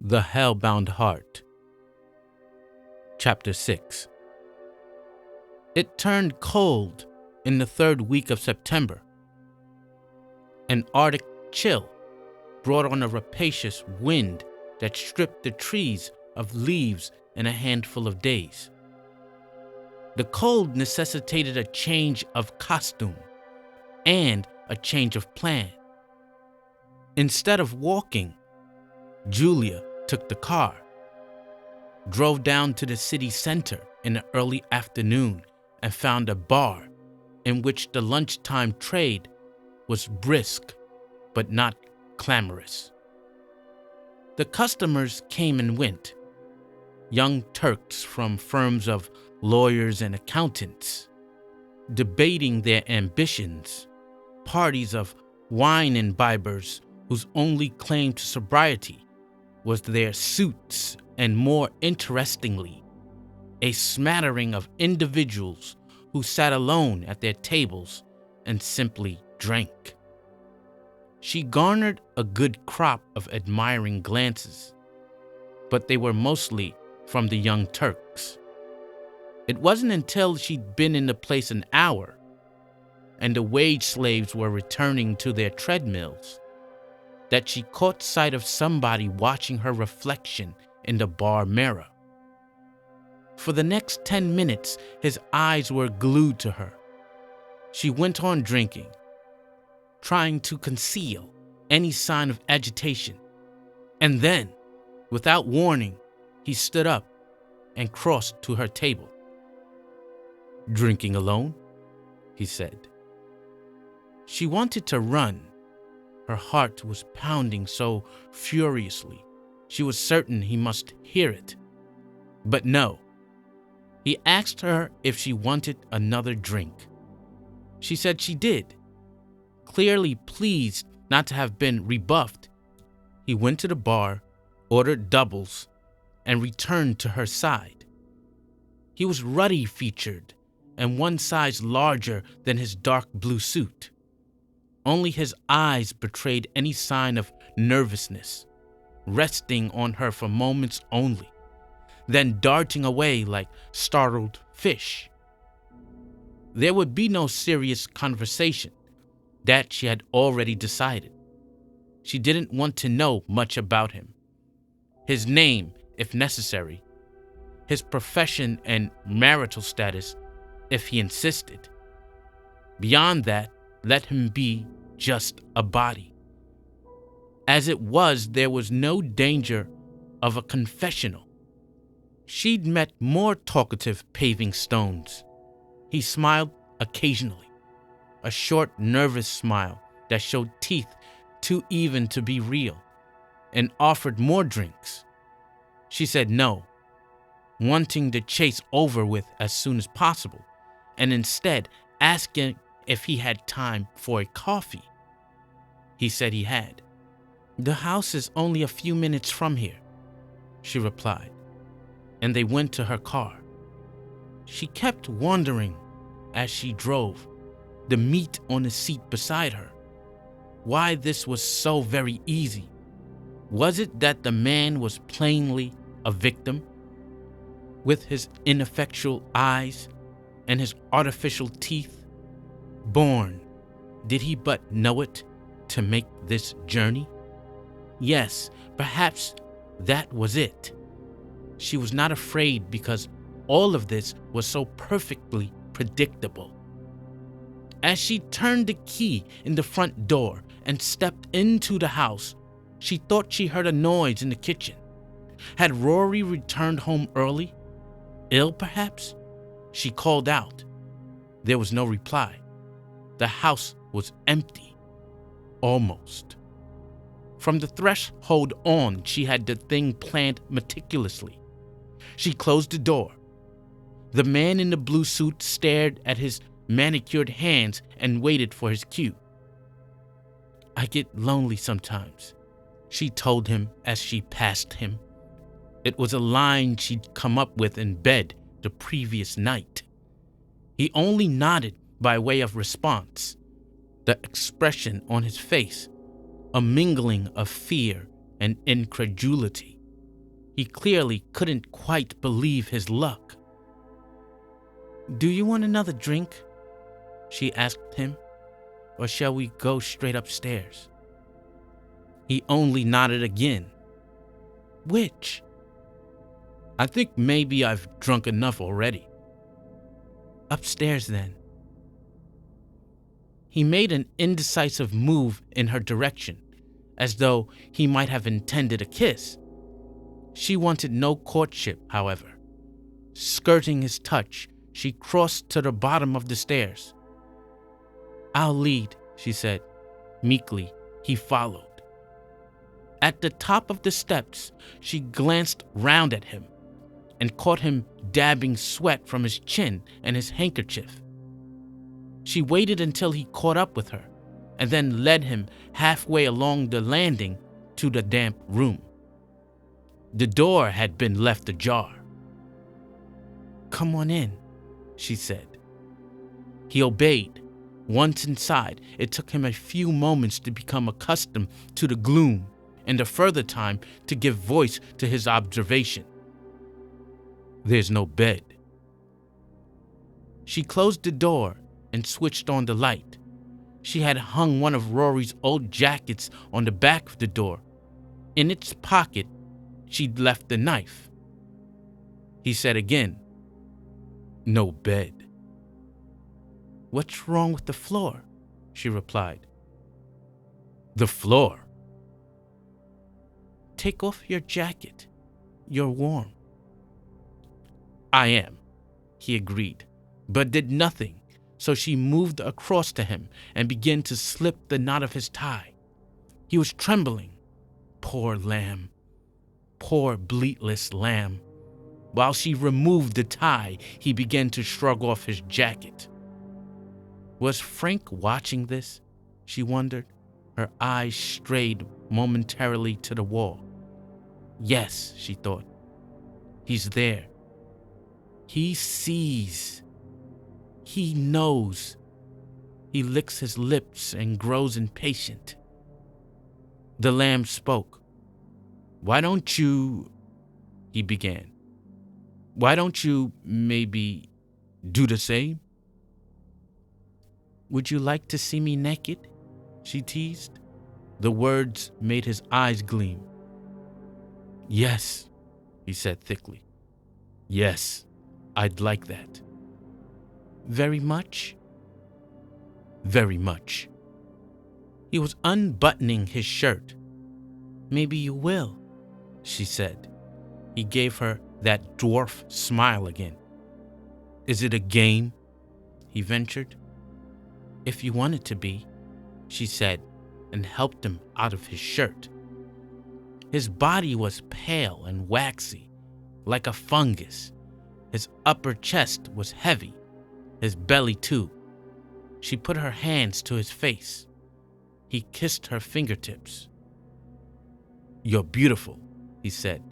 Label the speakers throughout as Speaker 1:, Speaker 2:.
Speaker 1: The Hellbound Heart. Chapter 6. It turned cold in the third week of September. An Arctic chill brought on a rapacious wind that stripped the trees of leaves in a handful of days. The cold necessitated a change of costume and a change of plan. Instead of walking, Julia took the car, drove down to the city center in the early afternoon, and found a bar in which the lunchtime trade was brisk but not clamorous. The customers came and went, young Turks from firms of lawyers and accountants, debating their ambitions, parties of wine imbibers whose only claim to sobriety was their suits, and more interestingly, a smattering of individuals who sat alone at their tables and simply drank. She garnered a good crop of admiring glances, but they were mostly from the young Turks. It wasn't until she'd been in the place an hour and the wage slaves were returning to their treadmills that she caught sight of somebody watching her reflection in the bar mirror. For the next 10 minutes, his eyes were glued to her. She went on drinking, trying to conceal any sign of agitation. And then, without warning, he stood up and crossed to her table. "Drinking alone?" he said. She wanted to run. Her heart was pounding so furiously, she was certain he must hear it. But no. He asked her if she wanted another drink. She said she did. Clearly pleased not to have been rebuffed, he went to the bar, ordered doubles, and returned to her side. He was ruddy-featured and one size larger than his dark blue suit. Only his eyes betrayed any sign of nervousness, resting on her for moments only, then darting away like startled fish. There would be no serious conversation. That she had already decided. She didn't want to know much about him. His name, if necessary. His profession and marital status, if he insisted. Beyond that, let him be just a body. As it was, there was no danger of a confessional. She'd met more talkative paving stones. He smiled occasionally, a short, nervous smile that showed teeth too even to be real, and offered more drinks. She said no, wanting the chase over with as soon as possible, and instead asking if he had time for a coffee. He said he had. "The house is only a few minutes from here," she replied, and they went to her car. She kept wondering as she drove, the meat on the seat beside her, why this was so very easy. Was it that the man was plainly a victim, with his ineffectual eyes and his artificial teeth? Born, did he but know it, to make this journey? Yes, perhaps that was it. She was not afraid because all of this was so perfectly predictable. As she turned the key in the front door and stepped into the house, she thought she heard a noise in the kitchen. Had Rory returned home early? Ill, perhaps? She called out. There was no reply. The house was empty. Almost. From the threshold on, she had the thing planned meticulously. She closed the door. The man in the blue suit stared at his manicured hands and waited for his cue. "I get lonely sometimes," she told him as she passed him. It was a line she'd come up with in bed the previous night. He only nodded by way of response, the expression on his face a mingling of fear and incredulity. He clearly couldn't quite believe his luck. "Do you want another drink?" she asked him. "Or shall we go straight upstairs?" He only nodded again. "Which?" "I think maybe I've drunk enough already." "Upstairs then." He made an indecisive move in her direction, as though he might have intended a kiss. She wanted no courtship, however. Skirting his touch, she crossed to the bottom of the stairs. "I'll lead," she said. Meekly, he followed. At the top of the steps, she glanced round at him and caught him dabbing sweat from his chin and his handkerchief. She waited until he caught up with her and then led him halfway along the landing to the damp room. The door had been left ajar. "Come on in," she said. He obeyed. Once inside, it took him a few moments to become accustomed to the gloom and a further time to give voice to his observation. "There's no bed." She closed the door and switched on the light. She had hung one of Rory's old jackets on the back of the door. In its pocket, she'd left the knife. He said again, "No bed." "What's wrong with the floor?" she replied. "The floor." "Take off your jacket. You're warm." "I am," he agreed, but did nothing, so she moved across to him and began to slip the knot of his tie. He was trembling. Poor lamb. Poor bleatless lamb. While she removed the tie, he began to shrug off his jacket. Was Frank watching this? She wondered. Her eyes strayed momentarily to the wall. Yes, she thought. He's there. He sees. He knows. He licks his lips and grows impatient. The lamb spoke. "Why don't you," he began. "Why don't you, maybe, do the same?" "Would you like to see me naked?" she teased. The words made his eyes gleam. "Yes," he said thickly. "Yes, I'd like that." "Very much?" "Very much." He was unbuttoning his shirt. "Maybe you will," she said. He gave her that dwarf smile again. "Is it a game?" he ventured. "If you want it to be," she said, and helped him out of his shirt. His body was pale and waxy, like a fungus. His upper chest was heavy, his belly too. She put her hands to his face. He kissed her fingertips. "You're beautiful," he said,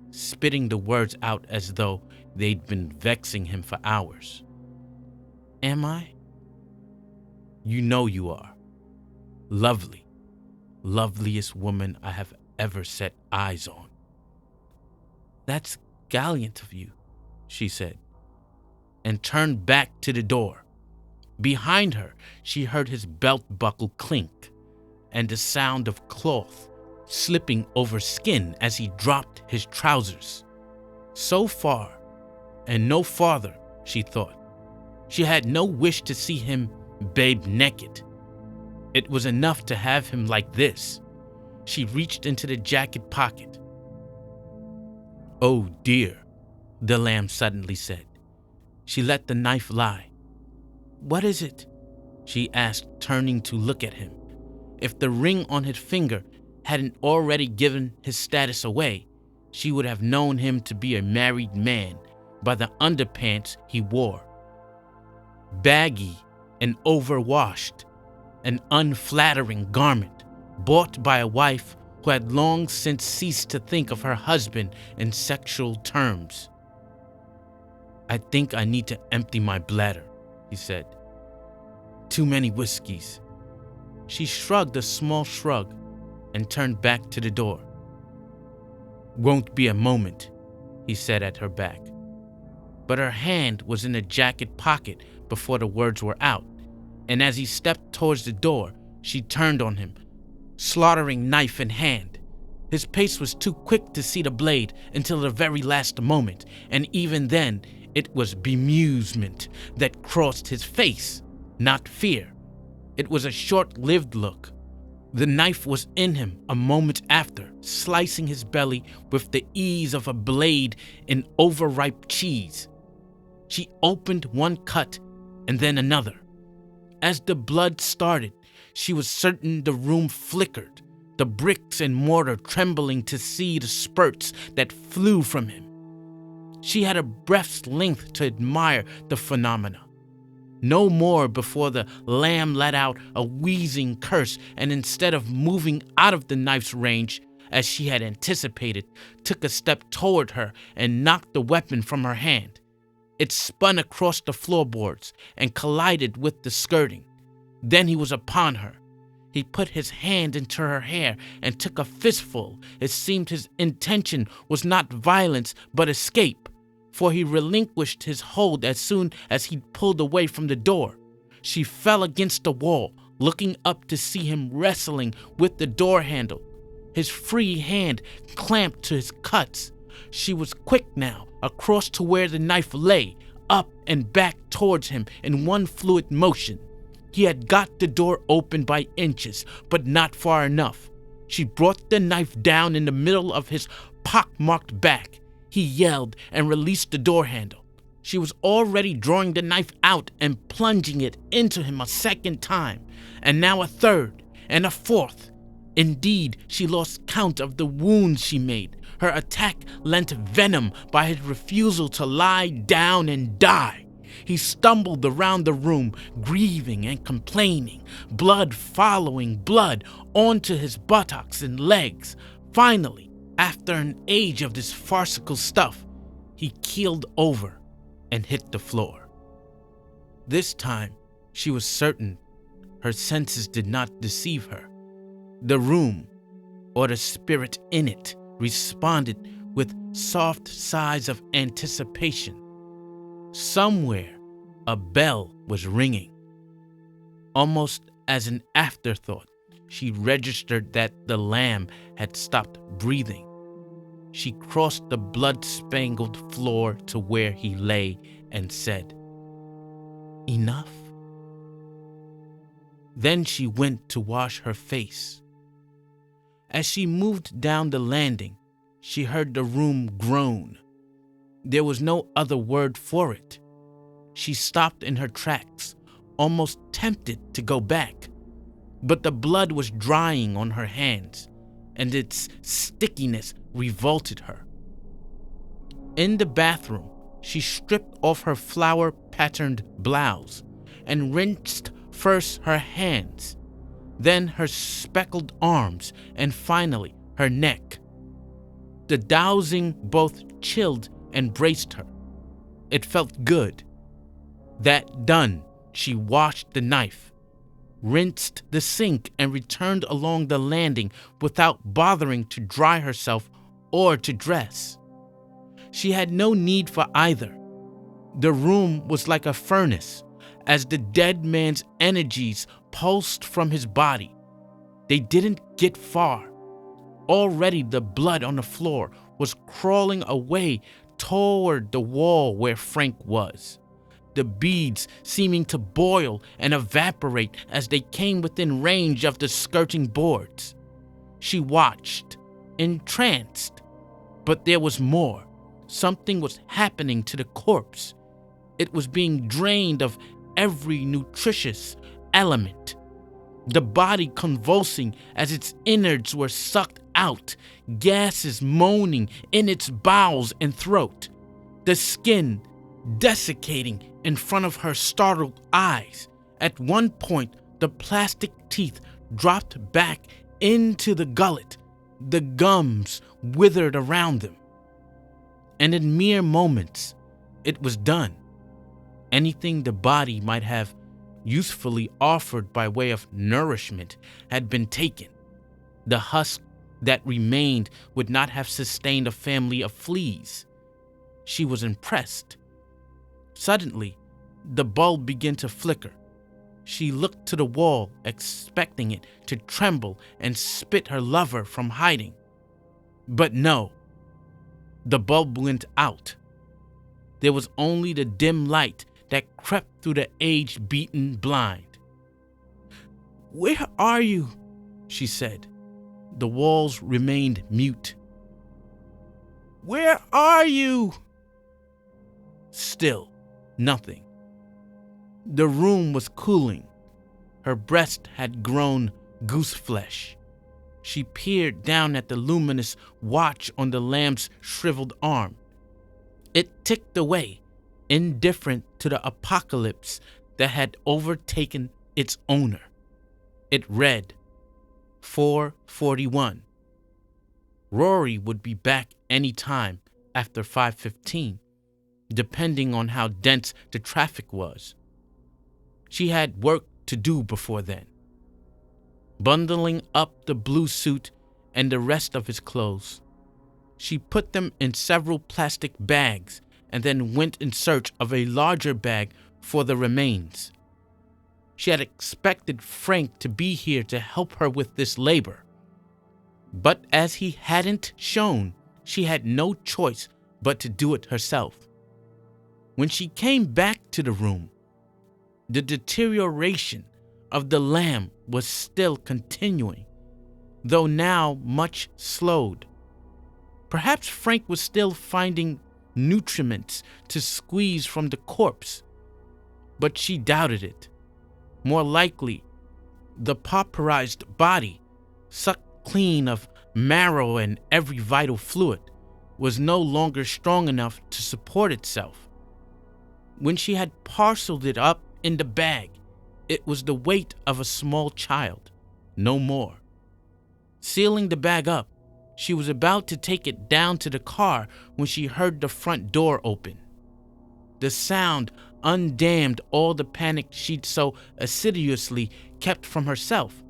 Speaker 1: spitting the words out as though they'd been vexing him for hours. "Am I?" "You know you are. Lovely. Loveliest woman I have ever set eyes on." "That's gallant of you," she said, and turned back to the door. Behind her, she heard his belt buckle clink and the sound of cloth slipping over skin as he dropped his trousers. So far, and no farther, she thought. She had no wish to see him babe naked. It was enough to have him like this. She reached into the jacket pocket. "Oh dear," the lamb suddenly said. She let the knife lie. "What is it?" she asked, turning to look at him. If the ring on his finger hadn't already given his status away, she would have known him to be a married man by the underpants he wore. Baggy and overwashed, an unflattering garment bought by a wife who had long since ceased to think of her husband in sexual terms. "I think I need to empty my bladder," he said. "Too many whiskeys." She shrugged a small shrug and turned back to the door. "Won't be a moment," he said at her back. But her hand was in the jacket pocket before the words were out, and as he stepped towards the door, she turned on him, slaughtering knife in hand. His pace was too quick to see the blade until the very last moment, and even then, it was bemusement that crossed his face, not fear. It was a short-lived look. The knife was in him a moment after, slicing his belly with the ease of a blade in overripe cheese. She opened one cut and then another. As the blood started, she was certain the room flickered, the bricks and mortar trembling to see the spurts that flew from him. She had a breath's length to admire the phenomena. No more before the lamb let out a wheezing curse and instead of moving out of the knife's range, as she had anticipated, took a step toward her and knocked the weapon from her hand. It spun across the floorboards and collided with the skirting. Then he was upon her. He put his hand into her hair and took a fistful. It seemed his intention was not violence but escape, for he relinquished his hold as soon as he pulled away from the door. She fell against the wall, looking up to see him wrestling with the door handle, his free hand clamped to his cuts. She was quick now, across to where the knife lay, up and back towards him in one fluid motion. He had got the door open by inches, but not far enough. She brought the knife down in the middle of his pock-marked back. He yelled and released the door handle. She was already drawing the knife out and plunging it into him a second time, and now a third and a fourth. Indeed, she lost count of the wounds she made. Her attack lent venom by his refusal to lie down and die. He stumbled around the room, grieving and complaining, blood following blood onto his buttocks and legs. Finally, after an age of this farcical stuff, he keeled over and hit the floor. This time, she was certain her senses did not deceive her. The room, or the spirit in it, responded with soft sighs of anticipation. Somewhere, a bell was ringing. Almost as an afterthought, she registered that the lamb had stopped breathing. She crossed the blood-spangled floor to where he lay and said, "Enough?" Then she went to wash her face. As she moved down the landing, she heard the room groan. There was no other word for it. She stopped in her tracks, almost tempted to go back, but the blood was drying on her hands, and its stickiness revolted her. In the bathroom, she stripped off her flower-patterned blouse and rinsed first her hands, then her speckled arms, and finally her neck. The dousing both chilled and braced her. It felt good. That done, she washed the knife, rinsed the sink, and returned along the landing without bothering to dry herself or to dress. She had no need for either. The room was like a furnace, as the dead man's energies pulsed from his body. They didn't get far. Already the blood on the floor was crawling away toward the wall where Frank was, the beads seeming to boil and evaporate as they came within range of the skirting boards. She watched, entranced, but there was more. Something was happening to the corpse. It was being drained of every nutritious element, the body convulsing as its innards were sucked out, gases moaning in its bowels and throat, the skin desiccating in front of her startled eyes. At one point, the plastic teeth dropped back into the gullet, the gums withered around them. And in mere moments, it was done. Anything the body might have usefully offered by way of nourishment had been taken. The husk that remained would not have sustained a family of fleas. She was impressed. Suddenly, the bulb began to flicker. She looked to the wall, expecting it to tremble and spit her lover from hiding. But no, the bulb went out. There was only the dim light that crept through the age-beaten blind. "Where are you?" she said. The walls remained mute. "Where are you?" Still, nothing. The room was cooling. Her breast had grown goose flesh. She peered down at the luminous watch on the lamp's shriveled arm. It ticked away, indifferent to the apocalypse that had overtaken its owner. It read 4:41. Rory would be back any time after 5:15, depending on how dense the traffic was. She had work to do before then. Bundling up the blue suit and the rest of his clothes, she put them in several plastic bags and then went in search of a larger bag for the remains. She had expected Frank to be here to help her with this labor. But as he hadn't shown, she had no choice but to do it herself. When she came back to the room, the deterioration of the lamb was still continuing, though now much slowed. Perhaps Frank was still finding nutriments to squeeze from the corpse, but she doubted it. More likely, the pauperized body, sucked clean of marrow and every vital fluid, was no longer strong enough to support itself. When she had parceled it up in the bag, it was the weight of a small child, no more. Sealing the bag up, she was about to take it down to the car when she heard the front door open. The sound undammed all the panic she'd so assiduously kept from herself.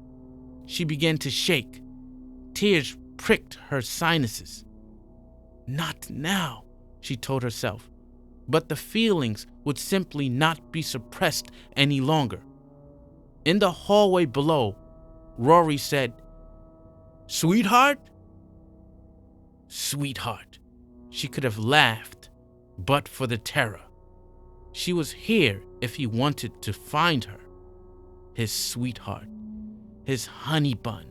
Speaker 1: She began to shake. Tears pricked her sinuses. Not now, she told herself, but the feelings would simply not be suppressed any longer. In the hallway below, Rory said, "Sweetheart?" Sweetheart. She could have laughed, but for the terror. She was here if he wanted to find her. His sweetheart, his honey bun,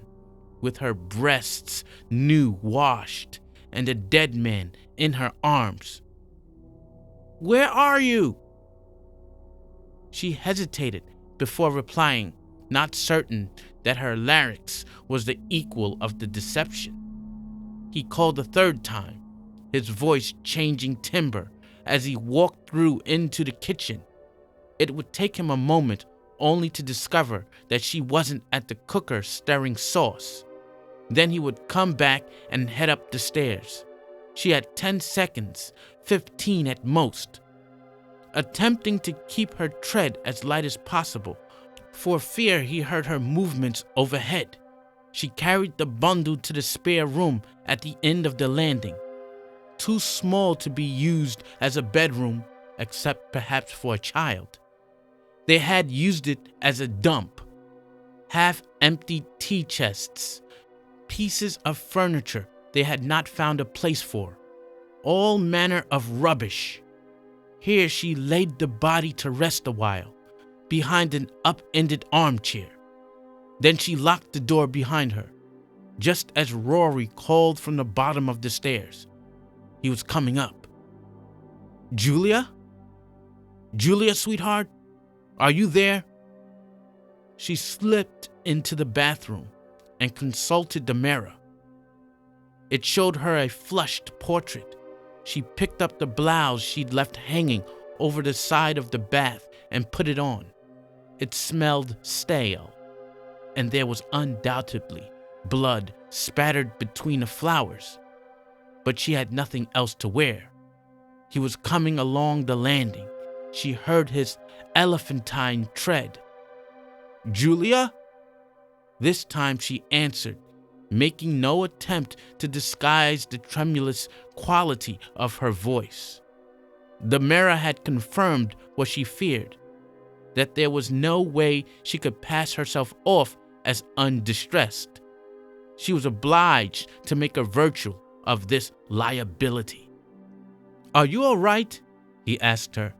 Speaker 1: with her breasts new washed and a dead man in her arms. "Where are you?" She hesitated before replying, not certain that her larynx was the equal of the deception. He called a third time, his voice changing timbre as he walked through into the kitchen. It would take him a moment only to discover that she wasn't at the cooker stirring sauce. Then he would come back and head up the stairs. She had 10 seconds, 15 at most. Attempting to keep her tread as light as possible, for fear he heard her movements overhead, she carried the bundle to the spare room at the end of the landing, too small to be used as a bedroom, except perhaps for a child. They had used it as a dump. Half-empty tea chests, pieces of furniture they had not found a place for, all manner of rubbish. Here she laid the body to rest a while, behind an up-ended armchair. Then she locked the door behind her, just as Rory called from the bottom of the stairs. He was coming up. "Julia? Julia, sweetheart? Are you there?" She slipped into the bathroom and consulted the mirror. It showed her a flushed portrait. She picked up the blouse she'd left hanging over the side of the bath and put it on. It smelled stale, and there was undoubtedly blood spattered between the flowers. But she had nothing else to wear. He was coming along the landing. She heard his elephantine tread. "Julia?" This time she answered, making no attempt to disguise the tremulous quality of her voice. The mirror had confirmed what she feared, that there was no way she could pass herself off as undistressed. She was obliged to make a virtue of this liability. "Are you all right?" he asked her.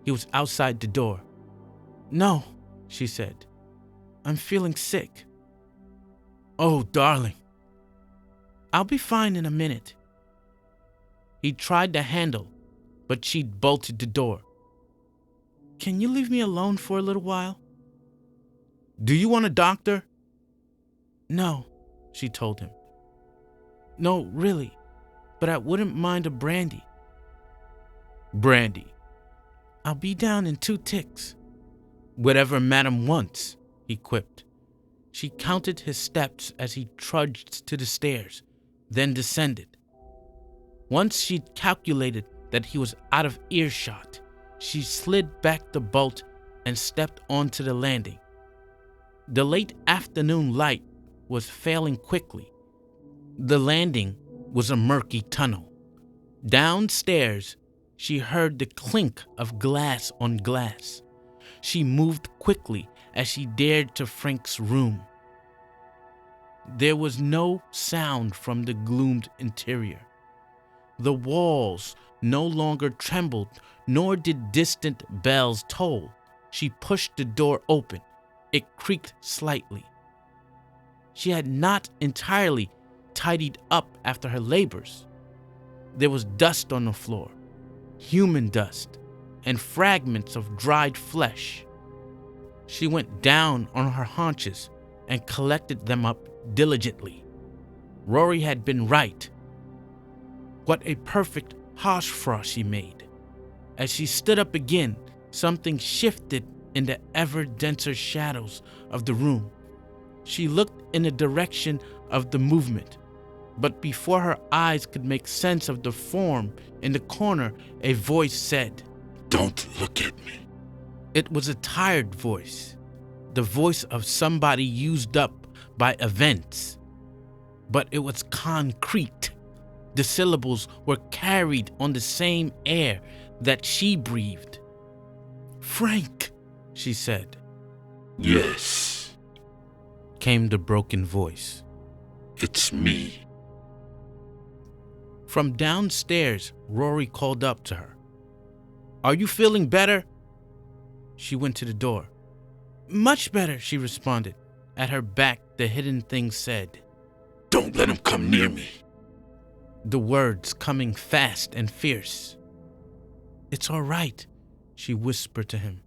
Speaker 1: He was outside the door. "No," she said. "I'm feeling sick." "Oh, darling." "I'll be fine in a minute." He tried the handle, but she bolted the door. "Can you leave me alone for a little while?" "Do you want a doctor?" "No," she told him. "No, really, but I wouldn't mind a brandy." "Brandy." "I'll be down in 2 ticks." "Whatever Madam wants," he quipped. She counted his steps as he trudged to the stairs, then descended. Once she'd calculated that he was out of earshot, she slid back the bolt and stepped onto the landing. The late afternoon light was failing quickly. The landing was a murky tunnel. Downstairs, she heard the clink of glass on glass. She moved quickly as she dared to Frank's room. There was no sound from the gloomed interior. The walls no longer trembled, nor did distant bells toll. She pushed the door open. It creaked slightly. She had not entirely tidied up after her labors. There was dust on the floor, human dust, and fragments of dried flesh. She went down on her haunches and collected them up diligently. Rory had been right. What a perfect horsefrost she made. As she stood up again, something shifted in the ever denser shadows of the room. She looked in the direction of the movement, but before her eyes could make sense of the form in the corner, a voice said,
Speaker 2: "Don't look at me."
Speaker 1: It was a tired voice, the voice of somebody used up by events. But it was concrete. The syllables were carried on the same air that she breathed. "Frank," she said.
Speaker 2: "Yes,"
Speaker 1: came the broken voice.
Speaker 2: "It's me."
Speaker 1: From downstairs, Rory called up to her. "Are you feeling better?" She went to the door. "Much better," she responded. At her back, the hidden thing said,
Speaker 2: "Don't let him come near me."
Speaker 1: The words coming fast and fierce. "It's all right," she whispered to him.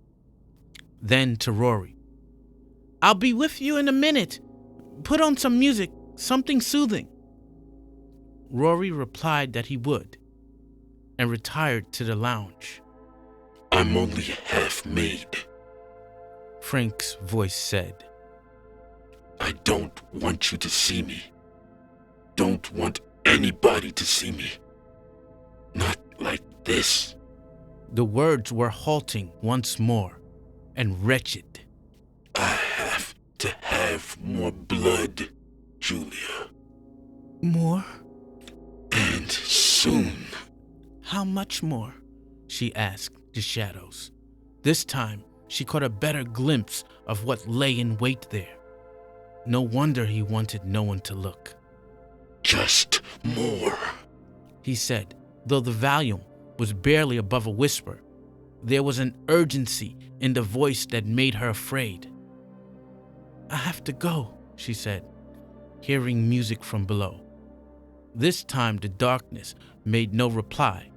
Speaker 1: Then to Rory, "I'll be with you in a minute. Put on some music, something soothing." Rory replied that he would, and retired to the lounge.
Speaker 2: "I'm only half made,"
Speaker 1: Frank's voice said.
Speaker 2: "I don't want you to see me. Don't want anybody to see me. Not like this."
Speaker 1: The words were halting once more, and wretched.
Speaker 2: "I have to have more blood, Julia.
Speaker 1: "More?
Speaker 2: And soon."
Speaker 1: How much more?" she asked the shadows. This time, she caught a better glimpse of what lay in wait there. No wonder he wanted no one to look.
Speaker 2: "Just more,"
Speaker 1: he said, though the volume was barely above a whisper. There was an urgency in the voice that made her afraid. "I have to go," she said, hearing music from below. This time the darkness made no reply.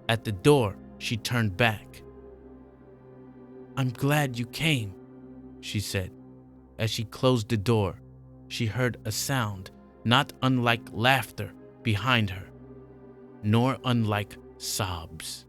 Speaker 1: At the door, she turned back. "I'm glad you came," she said. As she closed the door, she heard a sound not unlike laughter behind her, nor unlike sobs.